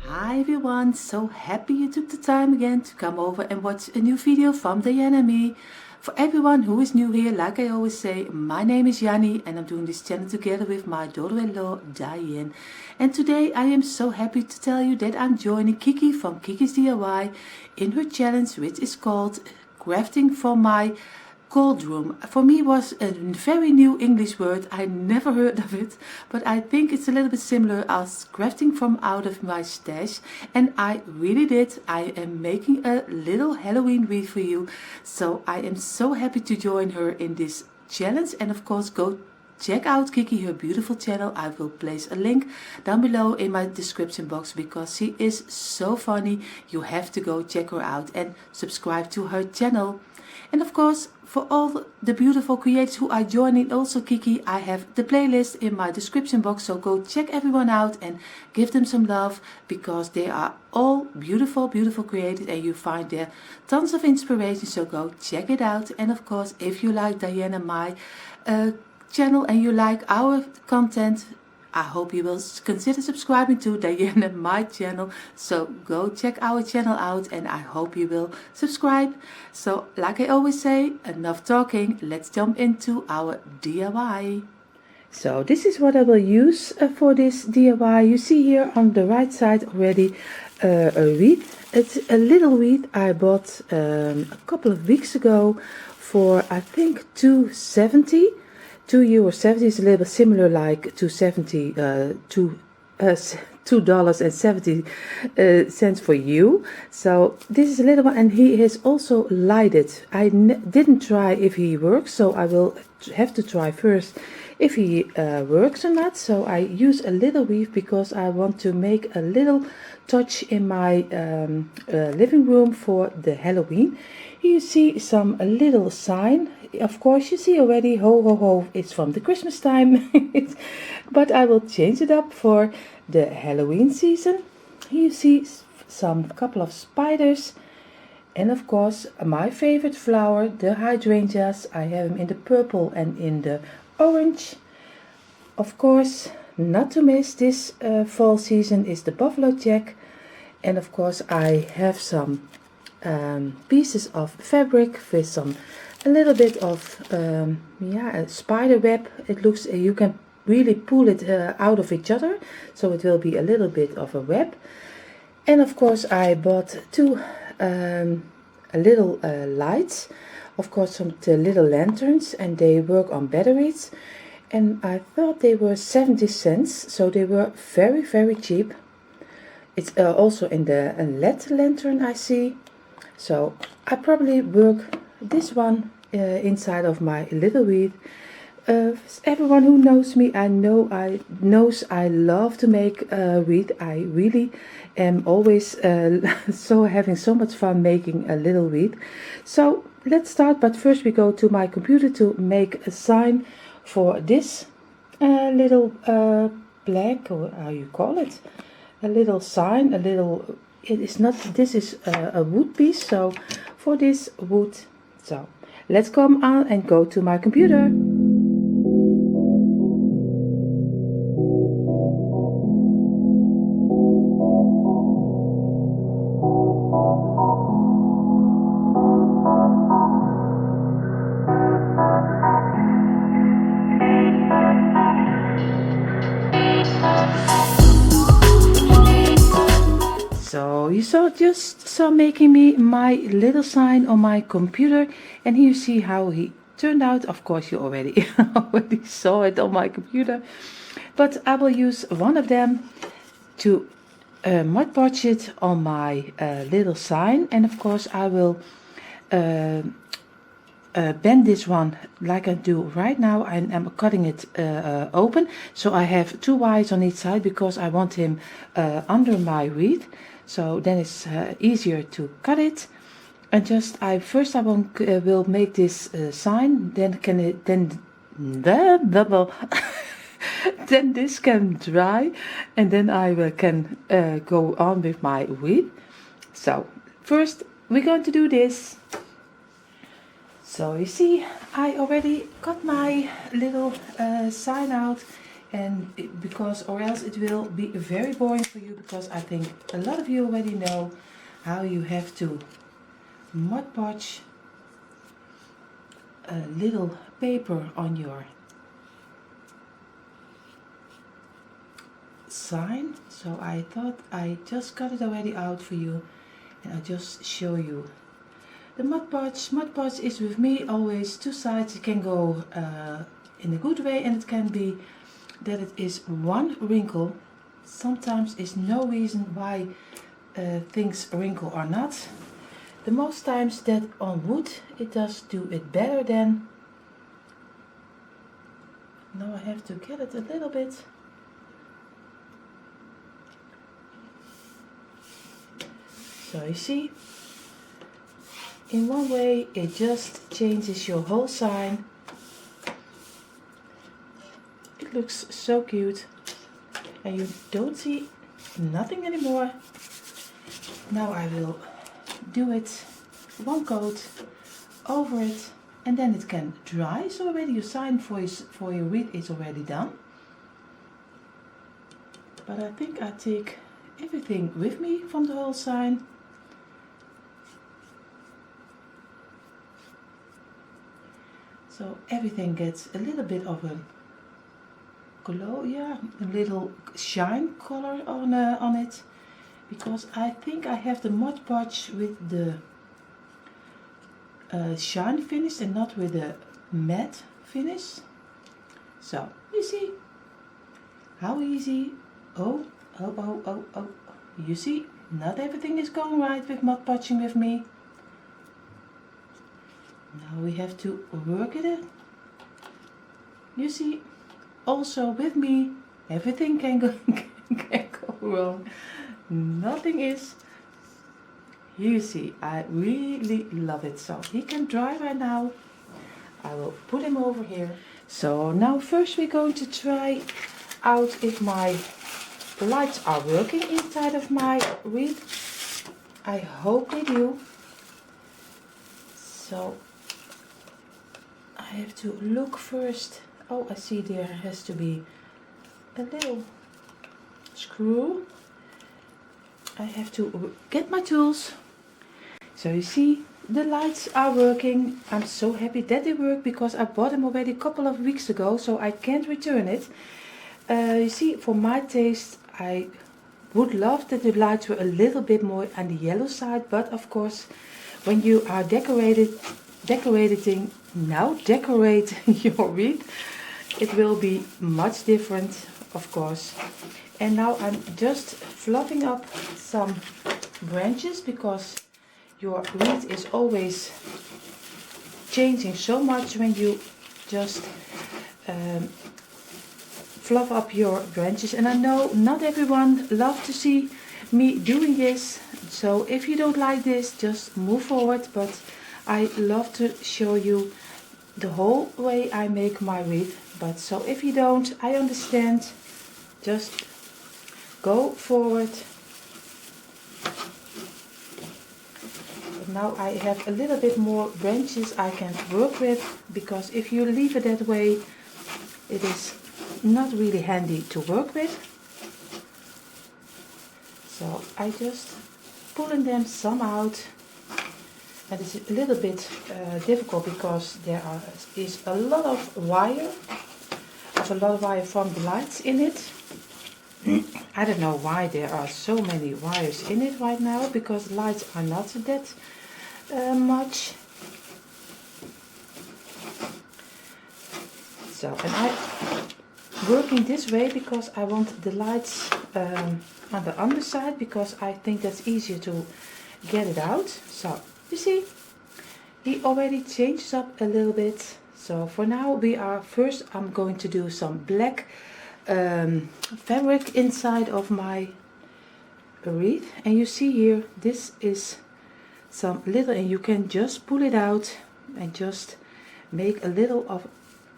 Hi everyone, so happy you took the time again to come over and watch a new video from Dyanne and me. For everyone who is new here, like I always say, my name is Janny and I'm doing this channel together with my daughter-in-law Dyanne. And today I am so happy to tell you that I'm joining Kiki from Kiki's DIY in her challenge, which is called Crafting from My Cauldron. For me was a very new English word. I never heard of it, but I think it's a little bit similar as crafting from out of my stash, and I really did. I am making a little Halloween wreath for you, so I am so happy to join her in this challenge. And of course, go check out Kiki, her beautiful channel. I will place a link down below in my description box because she is so funny. You have to go check her out and subscribe to her channel. And of course, for all the beautiful creators who are joining also Kiki, I have the playlist in my description box, so go check everyone out and give them some love because they are all beautiful creators and you find there tons of inspiration, so go check it out. And of course, if you like Dyanne and my channel and you like our content, I hope you will consider subscribing to Dyanne and my channel. So go check our channel out and I hope you will subscribe. So like I always say, enough talking, let's jump into our DIY. So this is what I will use for this DIY. You see here on the right side already a wreath. It's a little wreath I bought a couple of weeks ago for I think €2.70. €2.70 is a little bit similar like $2.70 for you. So this is a little one, and he has also lighted. I didn't try if he works, so I will have to try first if he works or not. So I use a little wreath because I want to make a little touch in my living room for the Halloween. You see a little sign. Of course, you see already, ho ho ho, it's from the Christmas time. But I will change it up for the Halloween season. You see couple of spiders. And of course, my favorite flower, the hydrangeas. I have them in the purple and in the orange. Of course, not to miss this fall season is the buffalo jack. And of course, I have some pieces of fabric with a little bit of a spider web. It looks, you can really pull it out of each other, so it will be a little bit of a web. And of course I bought two little lights, of course some little lanterns, and they work on batteries, and I thought they were 70 cents, so they were very cheap. It's also in the LED lantern I see. So I probably work this one inside of my little wreath. Everyone who knows me, knows I love to make wreath. I really am always having so much fun making a little wreath. So let's start, but first we go to my computer to make a sign for this little black, or how you call it, a little sign, it is not, this is a wood piece, so for this wood. So let's come on and go to my computer. So you saw making me my little sign on my computer, and here you see how he turned out. Of course you already saw it on my computer, but I will use one of them to Mod Podge it on my little sign. And of course I will bend this one like I do right now. I'm cutting it open, so I have two wires on each side because I want him under my wreath, so then it's easier to cut it. And just first I will make this sign, then then this can dry, and then I can go on with my wreath. So first we're going to do this. So you see, I already got my little sign out. and because or else it will be very boring for you, because I think a lot of you already know how you have to Mod Podge a little paper on your sign. So I thought I just got it already out for you, and I'll just show you the Mod Podge. Mod Podge is with me always two sides. It can go in a good way, and it can be that it is one wrinkle. Sometimes is no reason why things wrinkle or not. The most times that on wood it does do it better than. Now I have to get it a little bit. So you see, in one way it just changes your whole sign. It looks so cute, and you don't see nothing anymore. Now I will do it one coat over it, and then it can dry. So already your sign for your wreath is already done. But I think I take everything with me from the whole sign. So everything gets a little bit of a glow, yeah, a little shine color on it, because I think I have the Mod Podge with the shine finish and not with the matte finish. So you see how easy. Oh, you see, not everything is going right with Mod Podging with me. Now we have to work it in. You see, also with me, everything can go, can go wrong. Nothing is. You see, I really love it. So he can dry right now. I will put him over here. So now first we're going to try out if my lights are working inside of my wreath. I hope they do. So I have to look first. Oh, I see there has to be a little screw. I have to get my tools. So you see, the lights are working. I'm so happy that they work, because I bought them already a couple of weeks ago, so I can't return it. You see, for my taste, I would love that the lights were a little bit more on the yellow side, but of course, when you are decorating your wreath, it will be much different, of course. And now I'm just fluffing up some branches, because your wreath is always changing so much when you just fluff up your branches. And I know not everyone loves to see me doing this, so if you don't like this, just move forward. But I love to show you the whole way I make my wreath. But so if you don't, I understand. Just go forward. But now I have a little bit more branches I can work with, because if you leave it that way, it is not really handy to work with. So I just pulling them some out. And it's a little bit difficult, because there is a lot of wire. There's a lot of wire from the lights in it. I don't know why there are so many wires in it right now, because lights are not that much. So, and I'm working this way because I want the lights on the underside, because I think that's easier to get it out. So you see, he already changes up a little bit. So for now we are first, I'm going to do some black fabric inside of my wreath. And you see here, this is some little, and you can just pull it out and just make a little of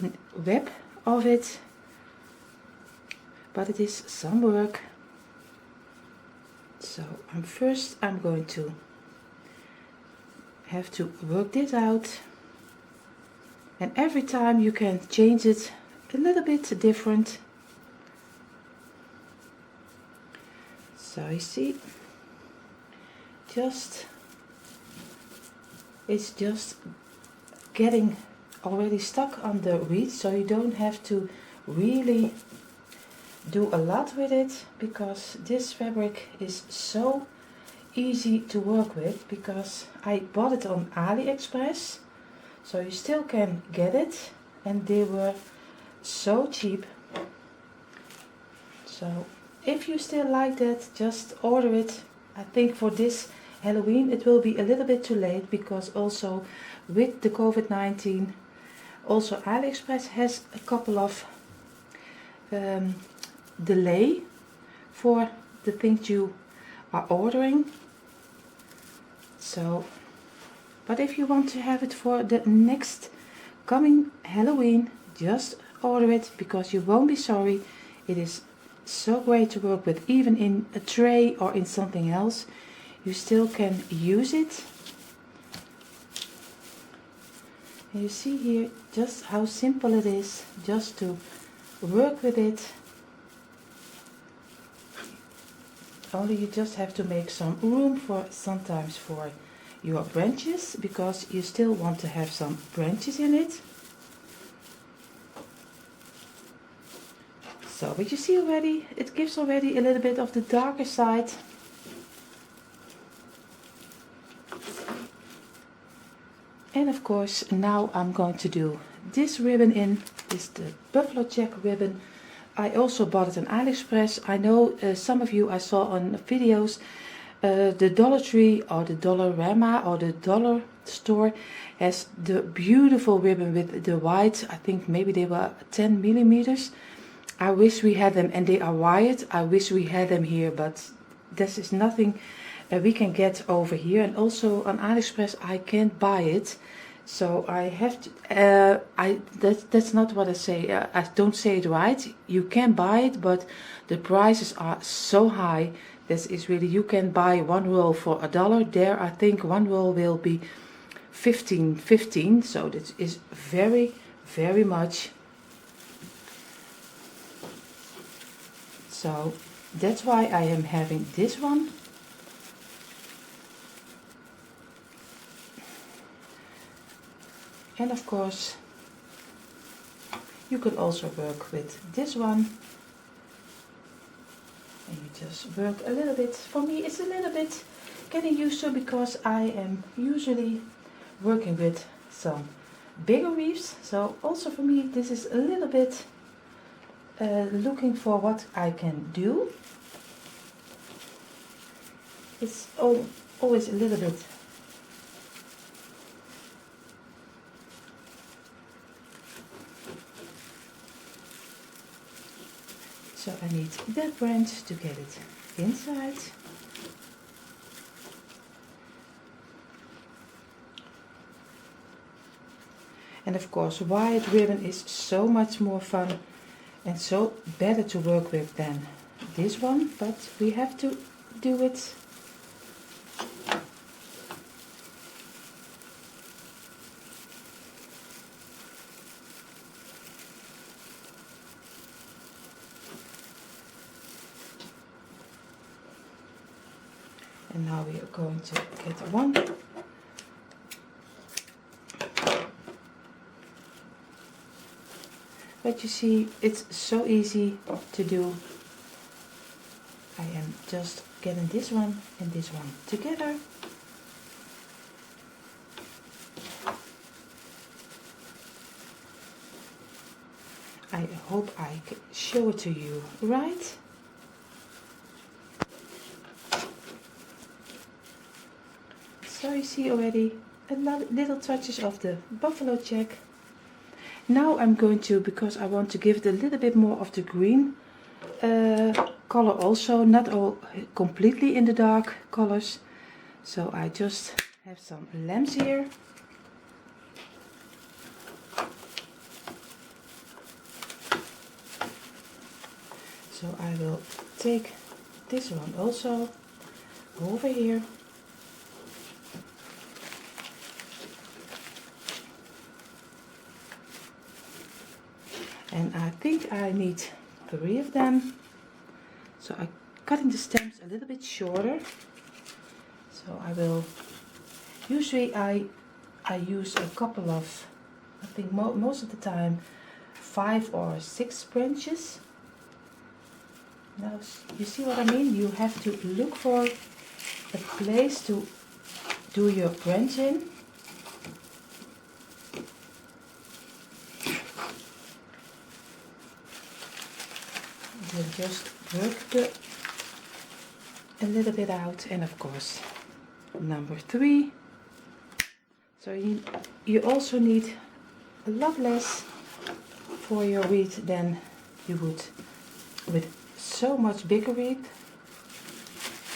a web of it. But it is some work. So I'm going to have to work this out, and every time you can change it a little bit different. So you see, it's just getting already stuck on the wreath, so you don't have to really do a lot with it, because this fabric is so easy to work with, because I bought it on AliExpress, so you still can get it, and they were so cheap. So if you still like that, just order it. I think for this Halloween it will be a little bit too late, because also with the COVID-19, also AliExpress has a couple of delay for the things you are ordering. So, but if you want to have it for the next coming Halloween, just order it, because you won't be sorry. It is so great to work with, even in a tray or in something else. You still can use it. And you see here just how simple it is just to work with it. Only you just have to make some room for sometimes for your branches, because you still want to have some branches in it. So, but you see already, it gives already a little bit of the darker side. And of course, now I'm going to do this ribbon in. This is the buffalo check ribbon. I also bought it on AliExpress. I know some of you I saw on videos, the Dollar Tree or the Dollarama or the dollar store has the beautiful ribbon with the white. I think maybe they were 10 millimeters. I wish we had them, and they are wired. I wish we had them here, but this is nothing we can get over here. And also on AliExpress I can't buy it, so I have to. That's not what I say. I don't say it right. You can buy it, but the prices are so high. This is really, you can buy one roll for $1. There, I think one roll will be 15. So this is very, very much. So that's why I am having this one. And of course, you could also work with this one. And you just work a little bit. For me, it's a little bit getting used to, because I am usually working with some bigger wreaths. So also for me, this is a little bit looking for what I can do. It's always a little bit. So I need that branch to get it inside. And of course, wide ribbon is so much more fun and so better to work with than this one, but we have to do it. And now we are going to get one. But you see, it's so easy to do. I am just getting this one and this one together. I hope I can show it to you right. So you see already a little touches of the buffalo check. Now I'm going to, because I want to give it a little bit more of the green color also, not all completely in the dark colors. So I just have some lamps here. So I will take this one also over here. And I think I need 3 of them. So I cutting the stems a little bit shorter. So I will, usually I use a couple of, I think most of the time 5 or 6 branches. Now you see what I mean? You have to look for a place to do your branch in. Then just work a little bit out, and of course number 3. So you also need a lot less for your wreath than you would with so much bigger wreath.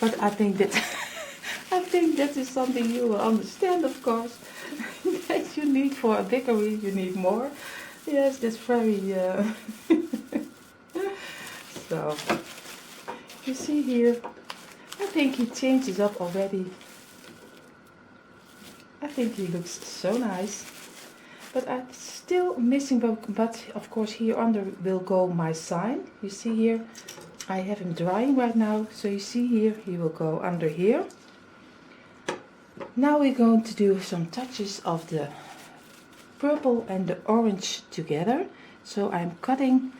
But I think that I think that is something you will understand, of course. That you need for a bigger wreath, you need more. Yes, that's very so you see here, I think he changes up already. I think he looks so nice, but I'm still missing, but of course here under will go my sign. You see here, I have him drying right now, so you see here, he will go under here. Now we're going to do some touches of the purple and the orange together. So I'm cutting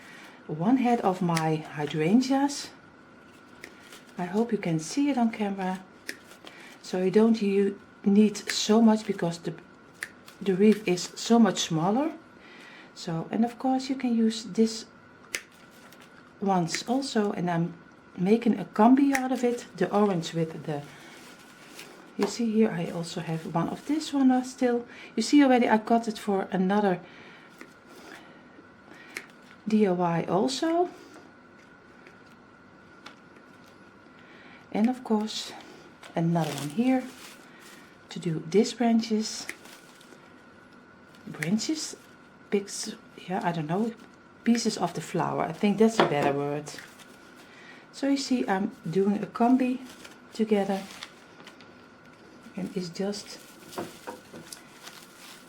one head of my hydrangeas. I hope you can see it on camera. So you don't need so much because the wreath is so much smaller. So, and of course you can use this ones also, and I'm making a combi out of it, the orange with the, you see here I also have one of this one still. You see already I got it for another DIY also. And of course another one here to do these branches, pieces, yeah, I don't know, pieces of the flower, I think that's a better word. So you see I'm doing a combi together, and it's just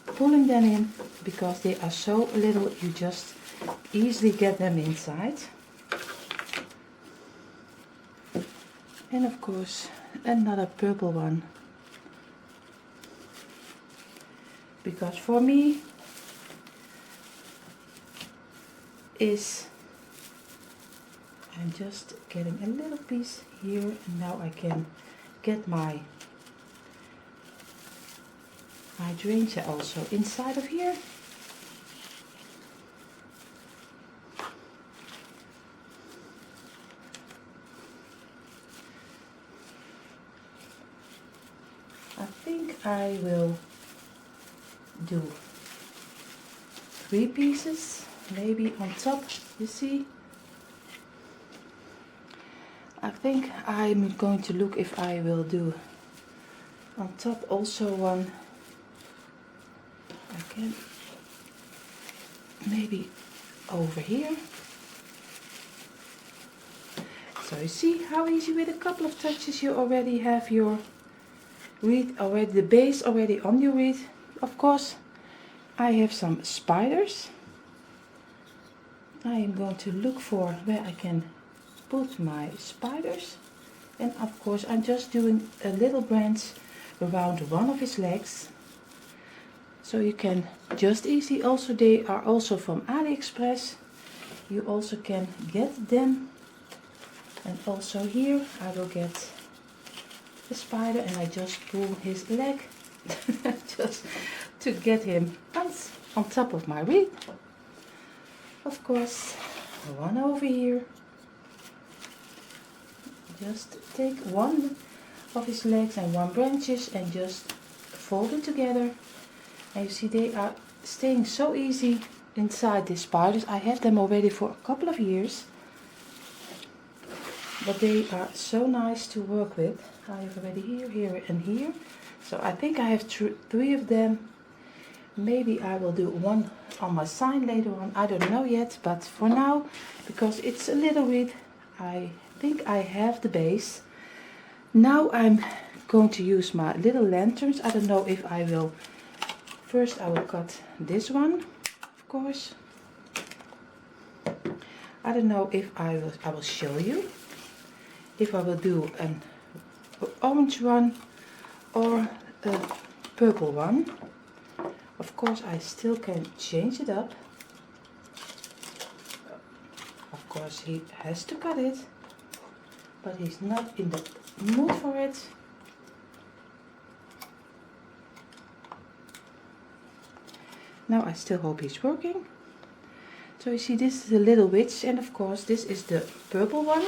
pulling them in because they are so little, you just easily get them inside. And of course another purple one, because for me is, I'm just getting a little piece here, and now I can get my hydrangea also inside of here. I think I will do 3 pieces maybe on top, you see. I think I'm going to look if I will do on top also one, again, maybe over here. So you see how easy, with a couple of touches you already have your wreath already, the base already on your wreath. Of course I have some spiders. I am going to look for where I can put my spiders, and of course I'm just doing a little branch around one of his legs. So you can just easy, also they are also from AliExpress, you also can get them. And also here I will get a spider, and I just pull his leg just to get him on top of my wreath. Of course one over here, just take one of his legs and one branches and just fold it together, and you see they are staying so easy inside these spiders. I have them already for a couple of years, but they are so nice to work with. I have already here and here, so I think I have 3 of them. Maybe I will do one on my sign later on, I don't know yet, but for now, because it's a little wreath, I think I have the base. Now I'm going to use my little lanterns. I don't know if I will, first I will cut this one, of course. I don't know if I will show you. if I will do an orange one or a purple one. Of course, I still can change it up. Of course, he has to cut it, but he's not in the mood for it. Now I still hope he's working. So you see, this is the little witch, and of course this is the purple one.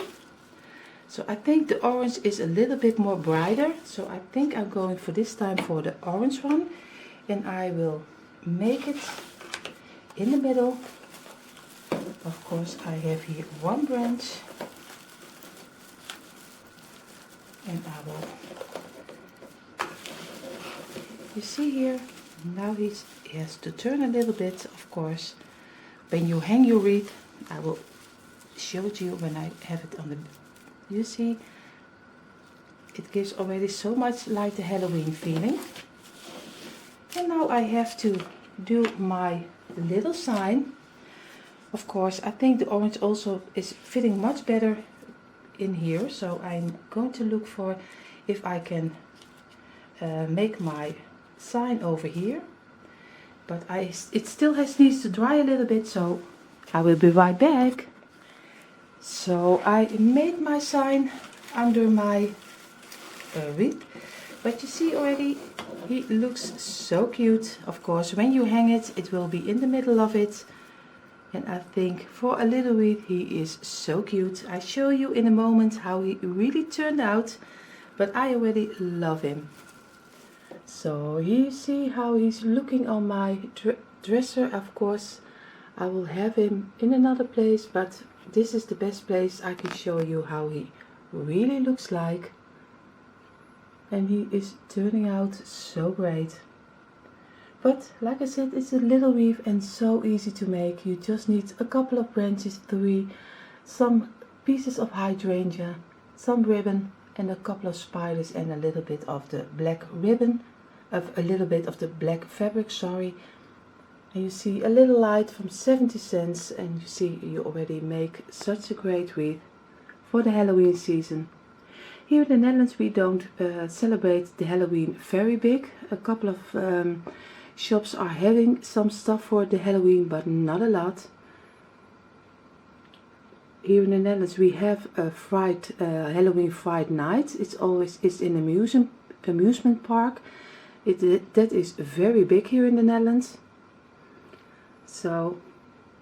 So I think the orange is a little bit more brighter, so I think I'm going for this time for the orange one, and I will make it in the middle. Of course, I have here one branch, and I will, you see here, now he has to turn a little bit. Of course, when you hang your wreath, I will show it you when I have it on the, you see, it gives already so much like the Halloween feeling. And now I have to do my little sign. Of course, I think the orange also is fitting much better in here, so I'm going to look for if I can make my sign over here. But it still needs to dry a little bit, so I will be right back. So I made my sign under my wreath, but you see already he looks so cute. Of course, when you hang it, it will be in the middle of it. And I think for a little wreath, he is so cute. I show you in a moment how he really turned out, but I already love him. So you see how he's looking on my dresser. Of course, I will have him in another place, but this is the best place I can show you how he really looks like. And he is turning out so great. But like I said, it's a little wreath and so easy to make. You just need a couple of branches, 3, some pieces of hydrangea, some ribbon, and a couple of spiders, and a little bit of the black ribbon, a little bit of the black fabric, sorry. And you see a little light from 70 cents, and you see you already make such a great wreath for the Halloween season. Here in the Netherlands we don't celebrate the Halloween very big. A couple of shops are having some stuff for the Halloween, but not a lot. Here in the Netherlands we have a Halloween Fright night. It's in amusement park. That is very big here in the Netherlands. So,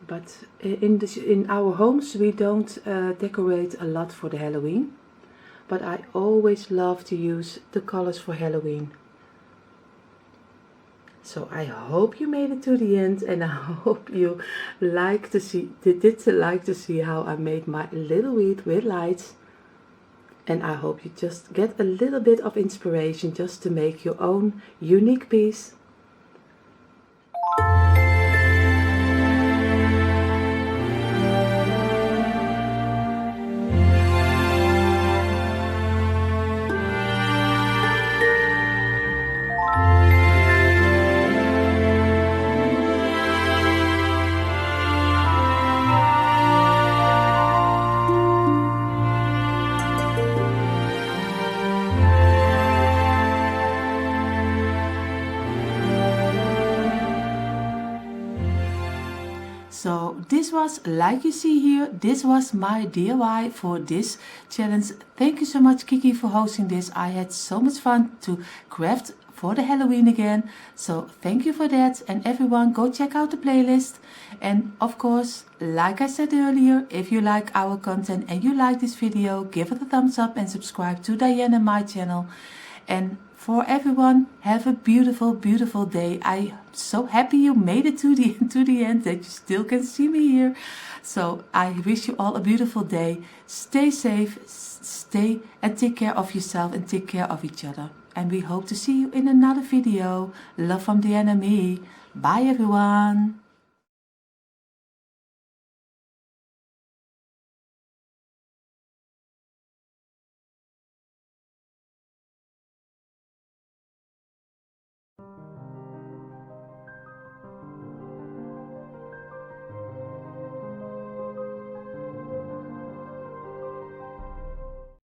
but in our homes we don't decorate a lot for the Halloween. But I always love to use the colors for Halloween. So I hope you made it to the end, and I hope you did like to see how I made my little wreath with lights. And I hope you just get a little bit of inspiration just to make your own unique piece. So this was, like you see here, this was my DIY for this challenge. Thank you so much, Kiki, for hosting this. I had so much fun to craft for the Halloween again. So thank you for that. And everyone, go check out the playlist. And of course, like I said earlier, if you like our content and you like this video, give it a thumbs up and subscribe to Dyanne and my channel. And for everyone, have a beautiful, beautiful day. I'm so happy you made it to the end, that you still can see me here. So I wish you all a beautiful day. Stay safe, stay and take care of yourself and take care of each other. And we hope to see you in another video. Love from Dyanne and me. Bye everyone.